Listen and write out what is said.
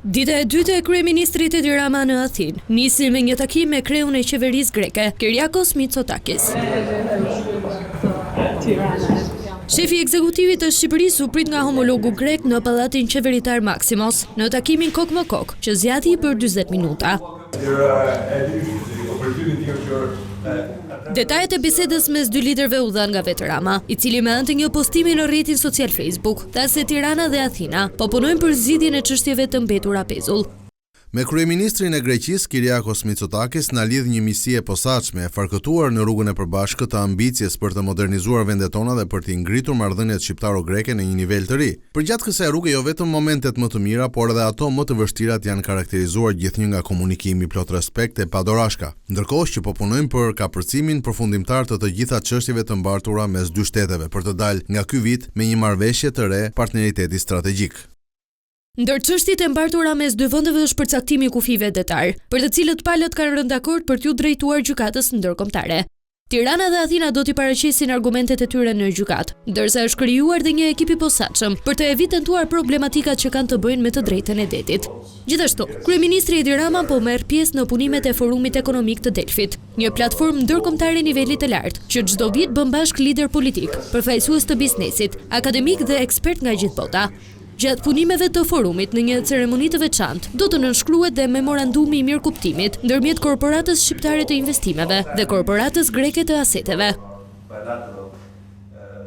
Dita e dytë e kryeministrit Edi Rama në Athinë nisi me një takim me kreun e qeverisë greke, Kyriakos Mitsotakis. Shefi ekzekutivit të Shqipërisë u prit nga homologu grek në pallatin qeveritar Maksimos në takimin kok më kok, që zgjati për 40 minuta. Detajet e bisedës mes dy liderëve u dhan nga vetë Rama, i cili me anë të një postimi në rrjetin social Facebook tha se Tirana dhe Athina po punojnë për zgjidhjen e çështjeve të mbetura pezull. Me kryeministrin e Greqisë Kyriakos Mitsotakis na lidh një misi e posaçme e farkëtuar në rrugën e përbashkët të ambicjes për të modernizuar vendet tona dhe për të ngritur marrëdhëniet shqiptaro-greke në një nivel të ri. Përgjatë kësaj rruge jo vetëm momentet më të mira, por edhe ato më të vështirat janë karakterizuar gjithnjë nga komunikimi plot respekt e padorashka, ndërkohë që po punojmë për kapërcimin përfundimtar të gjitha çështjeve të mbartura mes dy shteteve për të dalë nga ky vit me një marrëveshje të re partneriteti strategjik. Ndër çështjet e mbartura mes dy vendeve është përcaktimi i kufive detar, për të cilët palët kanë rënë dakord për t'u drejtuar gjykatës ndërkombëtare. Tirana dhe Athina do t'i paraqesin argumentet e tyre në gjykatë, ndërsa është krijuar dhe një ekip i posaçëm për të evidentuar problematikat që kanë të bëjnë me të drejtën e detit. Gjithashtu, kryeministri Edi Rama po merr pjesë në punimet e Forumit Ekonomik të Delfit, një platformë ndërkombëtare niveli të lartë, që çdo vit bën bashk lider politik, përfaqësues të biznesit, akademik dhe ekspert nga gjithë bota. Gjatë punimeve të forumit në një ceremoni të veçantë, do të nënshkruhet dhe memorandumi i mirëkuptimit ndërmjet korporatës shqiptare të investimeve dhe korporatës greke të aseteve.